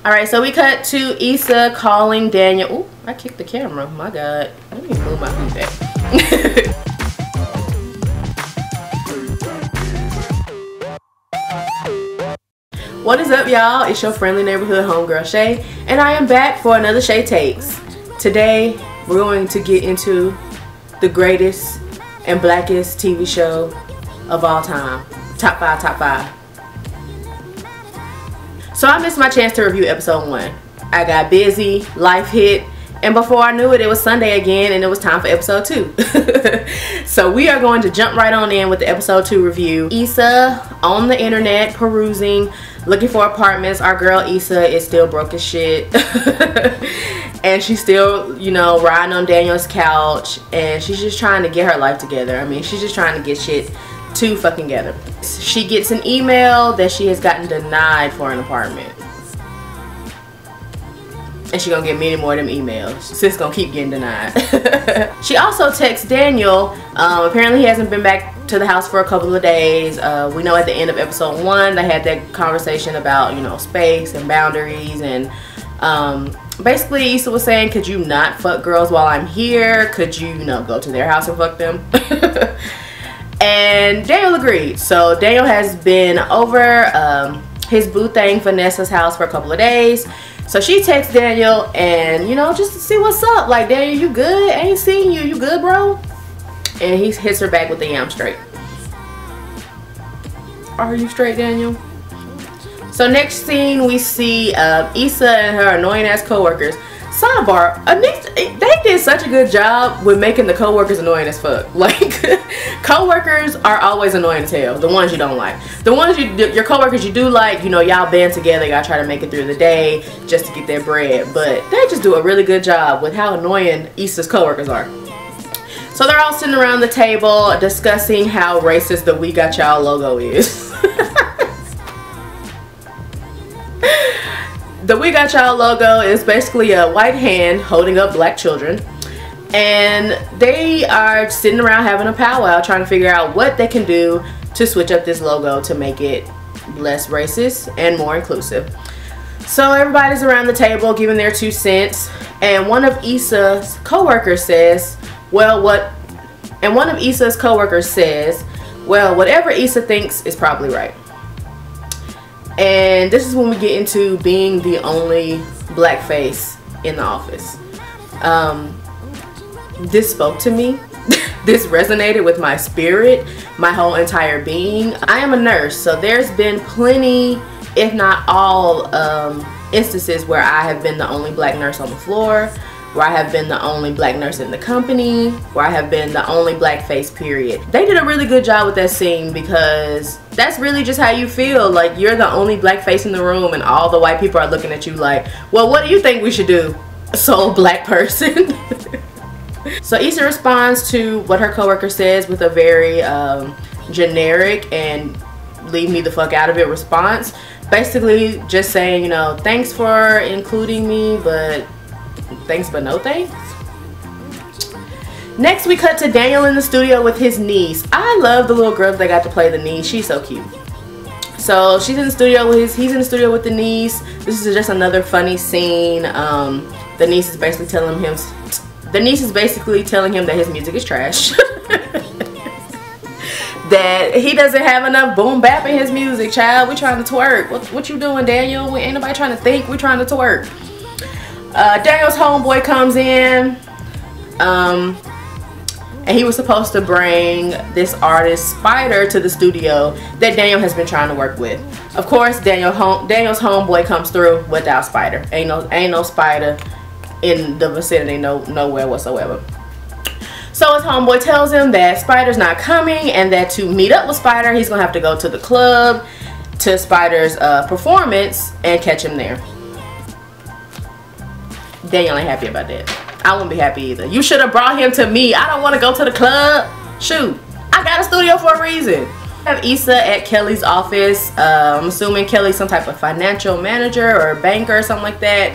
Alright, so we cut to Issa calling Daniel. Ooh, I kicked the camera. My God. Let me move my feet back. What is up, y'all? It's your friendly neighborhood homegirl Shay, and I am back for another Shay Takes. Today, we're going to get into the greatest and blackest TV show of all time. Top 5, top 5. So I missed my chance to review episode 1. I got busy, life hit, and before I knew it, it was Sunday again and it was time for episode 2. So we are going to jump right on in with the episode 2 review. Issa on the internet perusing, looking for apartments. Our girl Issa is still broke as shit. And she's still, you know, riding on Daniel's couch, and she's just trying to get her life together. I mean, she's just trying to get shit to fucking together. She gets an email that she has gotten denied for an apartment. And she gonna get many more of them emails. Sis gonna keep getting denied. She also texts Daniel. Apparently he hasn't been back to the house for a couple of days. We know at the end of episode 1 they had that conversation about, you know, space and boundaries, and basically Issa was saying, could you not fuck girls while I'm here? Could you, you know, go to their house and fuck them? And Daniel agreed. So Daniel has been over his boo thing Vanessa's house for a couple of days. So she texts Daniel and, you know, just to see what's up. Like, Daniel, you good? I ain't seen you. You good, bro? And he hits her back with the "yeah, I'm straight." Are you straight, Daniel? So next scene we see Issa and her annoying ass co-workers. Sidebar, they did such a good job with making the co-workers annoying as fuck. Like, co-workers are always annoying as hell. The ones you don't like. The ones your co-workers you do like, you know, y'all band together, y'all try to make it through the day just to get their bread. But they just do a really good job with how annoying Issa's co-workers are. So they're all sitting around the table discussing how racist the "We Got Y'all" logo is. The "We Got Y'all" logo is basically a white hand holding up black children, and they are sitting around having a powwow trying to figure out what they can do to switch up this logo to make it less racist and more inclusive. So everybody's around the table giving their 2 cents, and one of Issa's co-workers says, whatever Issa thinks is probably right. And this is when we get into being the only black face in the office. This spoke to me. This resonated with my spirit, my whole entire being. I am a nurse, so there's been plenty, if not all, instances where I have been the only black nurse on the floor, where I have been the only black nurse in the company, where I have been the only black face, period. They did a really good job with that scene, because that's really just how you feel. Like, you're the only black face in the room and all the white people are looking at you like, well, what do you think we should do, sole black person? So Issa responds to what her coworker says with a very generic and leave me the fuck out of it response. Basically just saying, you know, thanks for including me, but thanks but no thanks. Next we cut to Daniel in the studio with his niece. I love the little girl that got to play the niece. She's so cute. So she's in the studio with he's in the studio with the niece. This is just another funny scene. The niece is basically telling him that his music is trash. That he doesn't have enough boom bap in his music, child. We trying to twerk. What you doing, Daniel? We ain't nobody trying to think. We trying to twerk. Daniel's homeboy comes in, and he was supposed to bring this artist Spider to the studio that Daniel has been trying to work with. Of course, Daniel's homeboy comes through without Spider. Ain't no Spider in the vicinity, nowhere whatsoever. So his homeboy tells him that Spider's not coming, and that to meet up with Spider, he's gonna have to go to the club to Spider's performance and catch him there. Daniel ain't happy about that. I wouldn't be happy either. You should have brought him to me. I don't want to go to the club. Shoot, I got a studio for a reason. I have Issa at Kelly's office. I'm assuming Kelly's some type of financial manager or banker or something like that.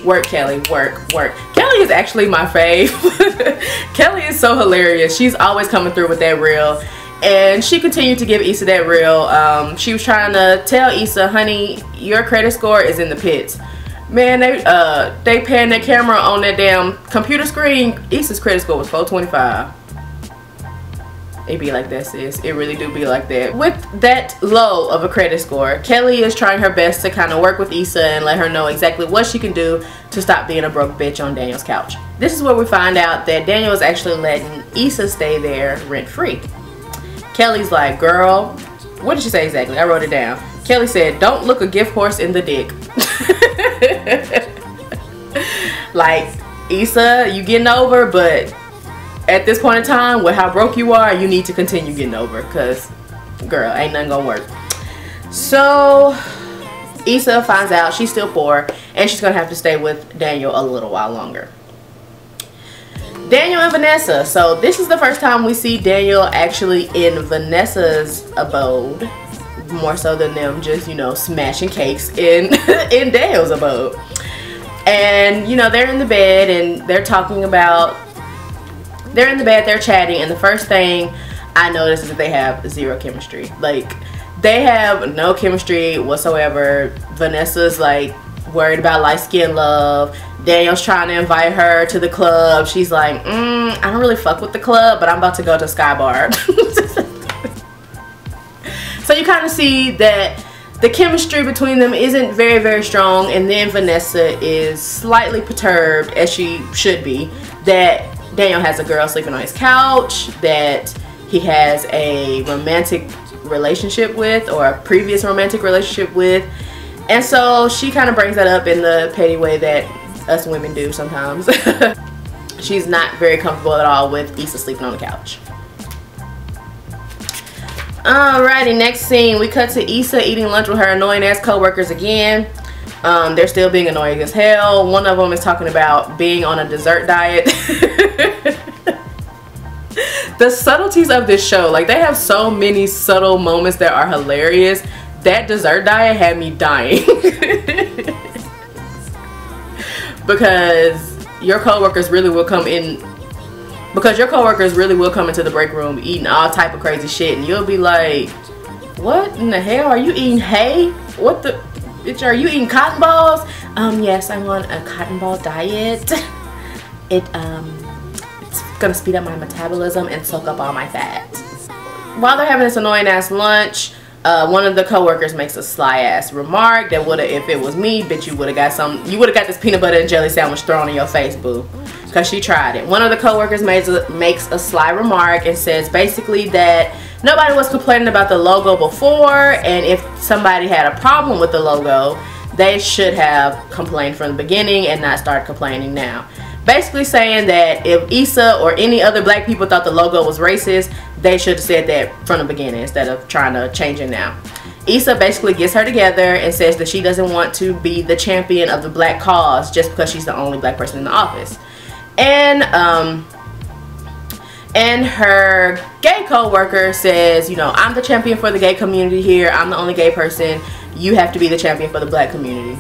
Work, Kelly, work, work. Kelly is actually my fave. Kelly is so hilarious. She's always coming through with that reel. And she continued to give Issa that real. She was trying to tell Issa, honey, your credit score is in the pits. Man, they panned their camera on that damn computer screen. Issa's credit score was 425. It be like that, sis. It really do be like that. With that low of a credit score, Kelly is trying her best to kind of work with Issa and let her know exactly what she can do to stop being a broke bitch on Daniel's couch. This is where we find out that Daniel is actually letting Issa stay there rent-free. Kelly's like, girl, what did she say exactly? I wrote it down. Kelly said, don't look a gift horse in the dick. Like, Issa, you getting over, but at this point in time, with how broke you are, you need to continue getting over, because, girl, ain't nothing gonna work. So, Issa finds out she's still poor, and she's gonna have to stay with Daniel a little while longer. Daniel and Vanessa. So this is the first time we see Daniel actually in Vanessa's abode, more so than them just, you know, smashing cakes in in Daniel's abode. And you know, they're in the bed and they're talking about, they're in the bed, they're chatting, and the first thing I notice is that they have zero chemistry. Like, they have no chemistry whatsoever. Vanessa's like worried about light skin love. Daniel's trying to invite her to the club. She's like, I don't really fuck with the club, but I'm about to go to Sky Bar. So you kind of see that the chemistry between them isn't very, very strong. And then Vanessa is slightly perturbed, as she should be, that Daniel has a girl sleeping on his couch, that he has a romantic relationship with, or a previous romantic relationship with. And so she kind of brings that up in the petty way that us women do sometimes. She's not very comfortable at all with Issa sleeping on the couch. Alrighty, next scene, we cut to Issa eating lunch with her annoying ass co-workers again. They're still being annoying as hell. One of them is talking about being on a dessert diet. The subtleties of this show, like, they have so many subtle moments that are hilarious. That dessert diet had me dying. Because your coworkers really will come in, because your coworkers really will come into the break room eating all type of crazy shit, and you'll be like, what in the hell, are you eating hay? What the bitch, are you eating cotton balls? Yes, I'm on a cotton ball diet. It's gonna speed up my metabolism and soak up all my fat. While they're having this annoying ass lunch, one of the co-workers makes a sly ass remark that woulda, if it was me, bitch, you woulda got this peanut butter and jelly sandwich thrown in your face, boo, because she tried it. One of the co-workers makes a sly remark and says basically that nobody was complaining about the logo before, and if somebody had a problem with the logo, they should have complained from the beginning and not start complaining now. Basically saying that if Issa or any other black people thought the logo was racist, they should have said that from the beginning instead of trying to change it now. Issa basically gets her together and says that she doesn't want to be the champion of the black cause just because she's the only black person in the office. And her gay co-worker says, you know, I'm the champion for the gay community here. I'm the only gay person. You have to be the champion for the black community.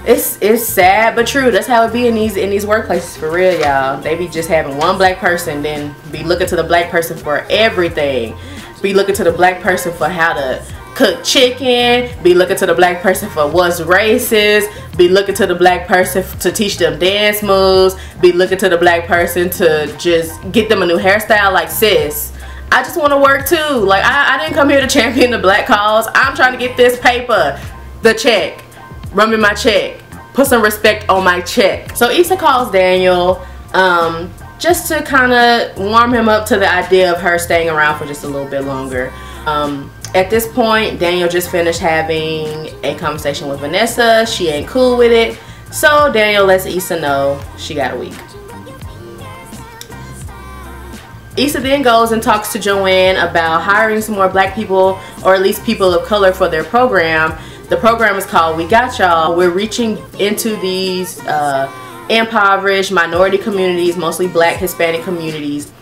It's sad but true. That's how it be in these workplaces, for real, y'all. They be just having one black person, then be looking to the black person for everything. Be looking to the black person for how to cook chicken. Be looking to the black person for what's racist. Be looking to the black person to teach them dance moves. Be looking to the black person to just get them a new hairstyle. Like, sis, I just want to work too. Like, I didn't come here to champion the black cause. I'm trying to get this paper, the check. Run me my check. Put some respect on my check. So Issa calls Daniel just to kind of warm him up to the idea of her staying around for just a little bit longer. At this point, Daniel just finished having a conversation with Vanessa. She ain't cool with it. So Daniel lets Issa know she got a week. Issa then goes and talks to Joanne about hiring some more black people, or at least people of color, for their program. The program is called We Got Y'all. We're reaching into these impoverished minority communities, mostly black, Hispanic communities,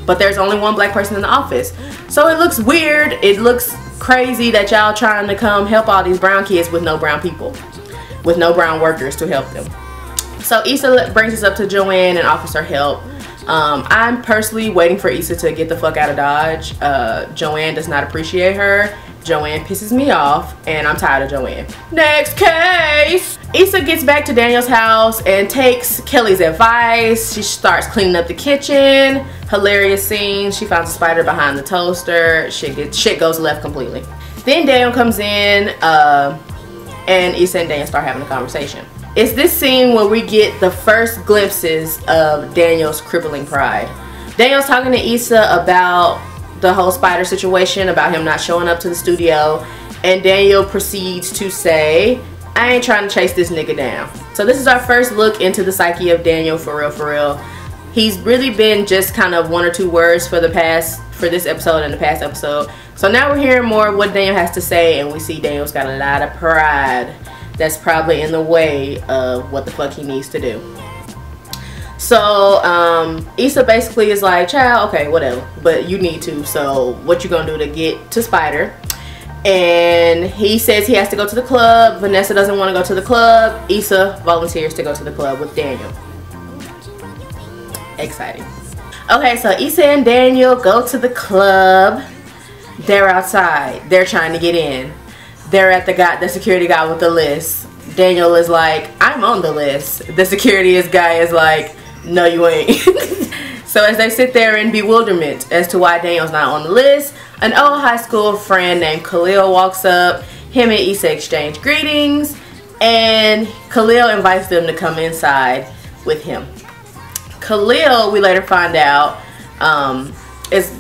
but there's only one black person in the office. So it looks weird, it looks crazy that y'all trying to come help all these brown kids with no brown people, with no brown workers to help them. So Issa brings us up to Joanne and offers her help. I'm personally waiting for Issa to get the fuck out of Dodge. Joanne does not appreciate her. Joanne pisses me off, and I'm tired of Joanne. Next case! Issa gets back to Daniel's house and takes Kelly's advice. She starts cleaning up the kitchen. Hilarious scene. She finds a spider behind the toaster. Shit goes left completely. Then Daniel comes in, and Issa and Daniel start having a conversation. It's this scene where we get the first glimpses of Daniel's crippling pride. Daniel's talking to Issa about the whole spider situation, about him not showing up to the studio, and Daniel proceeds to say, I ain't trying to chase this nigga down. So this is our first look into the psyche of Daniel, for real. He's really been just kind of one or two words for this episode and the past episode. So now we're hearing more of what Daniel has to say, and we see Daniel's got a lot of pride that's probably in the way of what the fuck he needs to do. So Issa basically is like, child, okay, whatever, but you need to, so what you gonna do to get to Spider? And he says he has to go to the club. Vanessa doesn't want to go to the club. Issa volunteers to go to the club with Daniel. Exciting. Okay, so Issa and Daniel go to the club. They're outside. They're trying to get in. They're at the security guy with the list. Daniel is like, I'm on the list. The security guy is like, no you ain't. So as they sit there in bewilderment as to why Daniel's not on the list, an old high school friend named Khalil walks up. Him and Issa exchange greetings, and Khalil invites them to come inside with him. Khalil, we later find out, is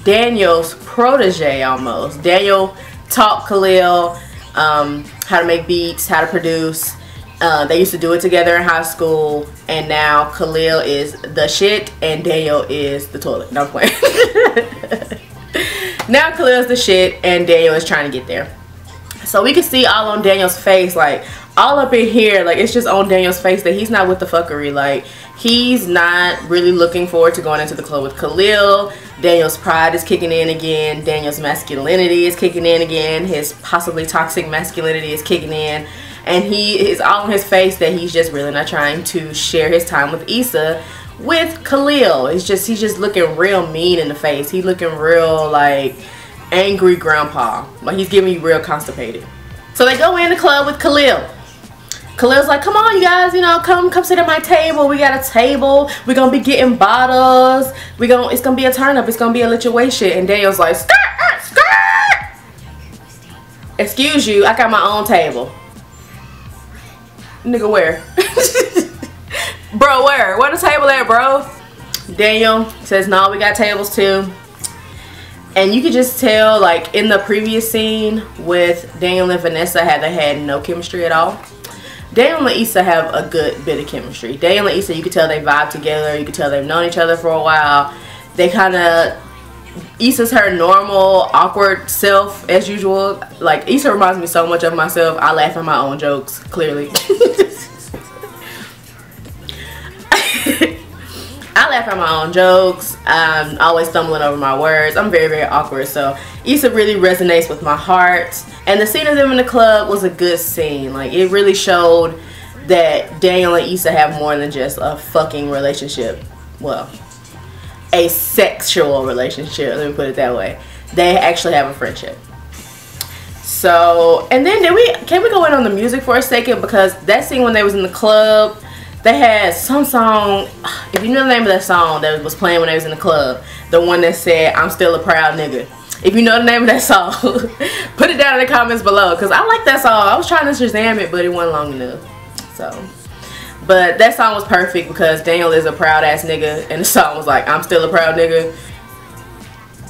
Daniel's protege almost. Daniel taught Khalil how to make beats, how to produce. They used to do it together in high school, and now Khalil is the shit and Daniel is the toilet. No, I'm playing. Now Khalil's the shit and Daniel is trying to get there. So we can see all on Daniel's face, like all up in here, like it's just on Daniel's face that he's not with the fuckery. Like he's not really looking forward to going into the club with Khalil. Daniel's pride is kicking in again. Daniel's masculinity is kicking in again. His possibly toxic masculinity is kicking in. And he is all on his face that he's just really not trying to share his time with Issa with Khalil. He's just looking real mean in the face. He's looking real like angry grandpa. Like he's giving you real constipated. So they go in the club with Khalil. Khalil's like, come on you guys, you know, come sit at my table. We got a table. We're gonna be getting bottles. It's gonna be a turn up. It's gonna be a lituation. And Daniel's like, skirt, skirt. Excuse you, I got my own table. Nigga, where? Bro, where the table at, bro? Daniel says, no, we got tables too. And you could just tell, like in the previous scene with Daniel and Vanessa, they had no chemistry at all. Daniel and Issa have a good bit of chemistry. Daniel and Issa, you could tell they vibe together. You could tell they've known each other for a while. They kind of, Issa's her normal awkward self as usual. Like Issa reminds me so much of myself. I laugh at my own jokes, clearly. I laugh at my own jokes. I'm always stumbling over my words. I'm very awkward. So Issa really resonates with my heart. And the scene of them in the club was a good scene. Like it really showed that Daniel and Issa have more than just a fucking relationship. Well, a sexual relationship, let me put it that way. They actually have a friendship. So, and then can we go in on the music for a second? Because that scene when they was in the club, they had some song, if you know the name of that song that was playing when they was in the club, the one that said, I'm still a proud nigga. If you know the name of that song, put it down in the comments below, because I like that song. I was trying to Shazam it, but it wasn't long enough. So, but that song was perfect because Daniel is a proud ass nigga, and the song was like, I'm still a proud nigga.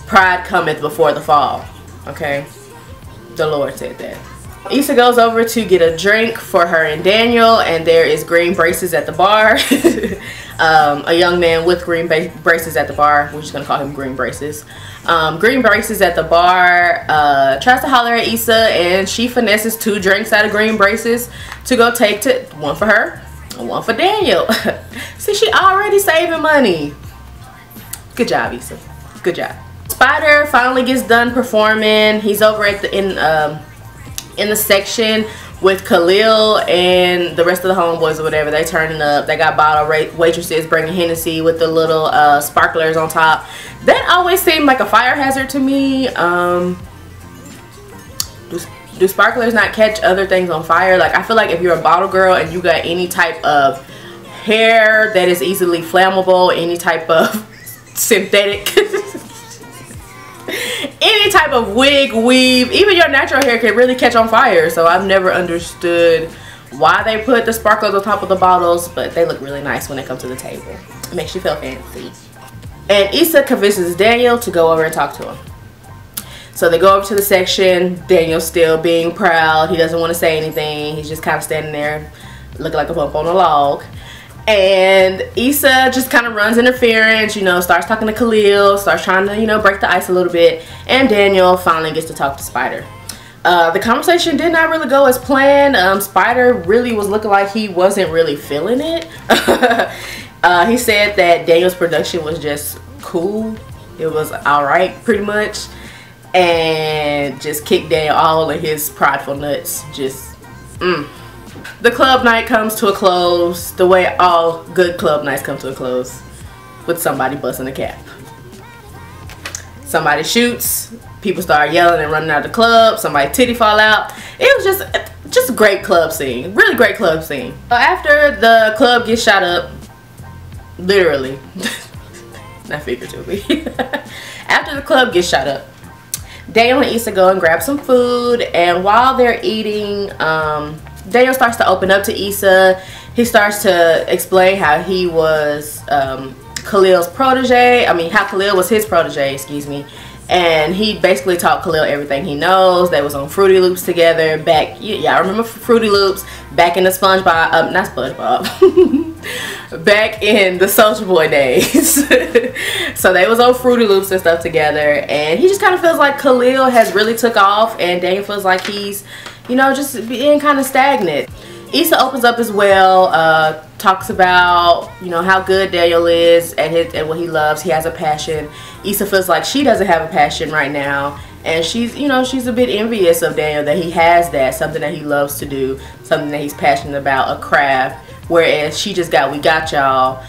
Pride cometh before the fall. Okay? The Lord said that. Issa goes over to get a drink for her and Daniel, and there is green braces at the bar. A young man with green braces at the bar. We're just gonna call him Green Braces. Green Braces at the bar tries to holler at Issa, and she finesses 2 drinks out of Green Braces to go take to one for her and one for Daniel. See, she already saving money. Good job, Issa. Good job. Spider finally gets done performing. He's over at in the section with Khalil and the rest of the homeboys or whatever. They turning up. They got bottle waitresses bringing Hennessy with the little sparklers on top. That always seemed like a fire hazard to me. Do sparklers not catch other things on fire? Like, I feel like if you're a bottle girl and you got any type of hair that is easily flammable, any type of synthetic any type of wig, weave, even your natural hair can really catch on fire. So I've never understood why they put the sparklers on top of the bottles, but they look really nice when they come to the table. It makes you feel fancy. And Issa convinces Daniel to go over and talk to him. So they go over to the section. Daniel's still being proud. He doesn't want to say anything. He's just kind of standing there looking like a bump on a log. And Issa just kind of runs interference, you know, starts talking to Khalil, starts trying to, you know, break the ice a little bit. And Daniel finally gets to talk to Spider. The conversation did not really go as planned. Spider really was looking like he wasn't really feeling it. He said that Daniel's production was just cool. It was alright, pretty much. And just kicked Daniel all of his prideful nuts. Just, The club night comes to a close the way all good club nights come to a close, with somebody busting a cap. Somebody shoots, people start yelling and running out of the club, somebody titty fall out. It was just a great club scene, really great club scene. After the club gets shot up, literally, not figuratively, after the club gets shot up, Daniel and Issa go and grab some food, and while they're eating, Daniel starts to open up to Issa. He starts to explain how he was Khalil's protege. I mean, how Khalil was his protege, excuse me. And he basically taught Khalil everything he knows. They was on Fruity Loops together back, yeah, I remember Fruity Loops back in the SpongeBob, not SpongeBob, back in the Soulja Boy days. So they was on Fruity Loops and stuff together. And he just kind of feels like Khalil has really took off, and Daniel feels like he's, you know, just being kind of stagnant. Issa opens up as well, talks about, you know, how good Daniel is at what he loves. He has a passion. Issa feels like she doesn't have a passion right now, and she's, you know, she's a bit envious of Daniel that he has that, something that he loves to do, something that he's passionate about, a craft, whereas she just got, we got y'all,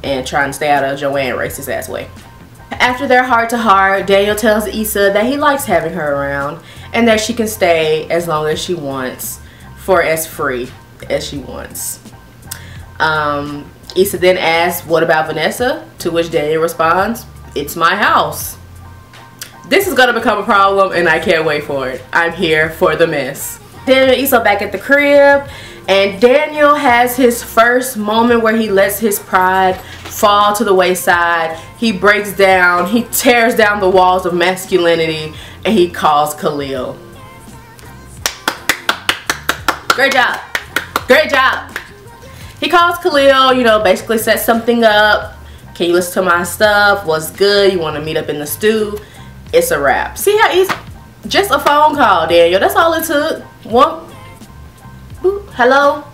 and trying to stay out of Joanne racist ass way. After their heart to heart, Daniel tells Issa that he likes having her around and that she can stay as long as she wants, for as free as she wants. Issa then asks, what about Vanessa? To which Daniel responds, it's my house. This is gonna become a problem, and I can't wait for it. I'm here for the mess. Daniel and Issa back at the crib, and Daniel has his first moment where he lets his pride fall to the wayside. He breaks down, he tears down the walls of masculinity, and he calls Khalil. Great job. Great job. He calls Khalil, you know, basically sets something up. Can you listen to my stuff? What's good? You want to meet up in the stew? It's a wrap. See how easy? Just a phone call, Daniel. That's all it took. One. Boop. Hello?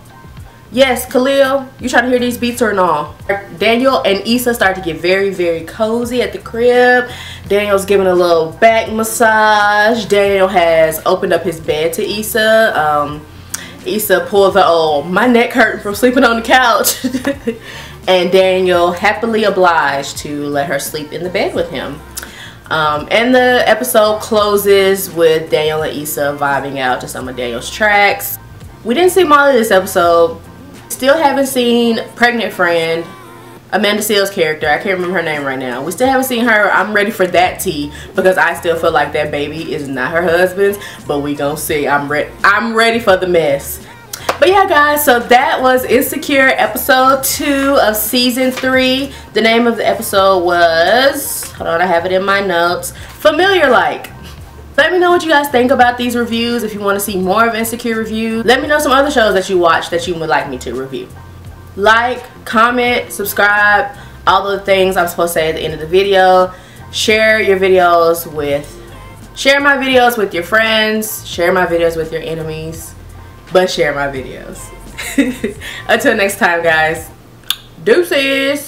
Yes, Khalil. You trying to hear these beats or no? Daniel and Issa start to get very, very cozy at the crib. Daniel's giving a little back massage. Daniel has opened up his bed to Issa. Issa pulled the old, my neck hurting from sleeping on the couch. And Daniel happily obliged to let her sleep in the bed with him. And the episode closes with Daniel and Issa vibing out to some of Daniel's tracks. We didn't see Molly this episode. Still haven't seen Pregnant Friend, Amanda Seales' character. I can't remember her name right now. We still haven't seen her. I'm ready for that tea because I still feel like that baby is not her husband's, but we gonna see. I'm ready for the mess. But yeah, guys, so that was Insecure episode 2 of season 3. The name of the episode was, hold on, I have it in my notes, Familiar Like. Let me know what you guys think about these reviews. If you want to see more of Insecure reviews, let me know some other shows that you watch that you would like me to review. Like, comment, subscribe, all the things I'm supposed to say at the end of the video. Share my videos with your friends, share my videos with your enemies, but share my videos. Until next time, guys, deuces.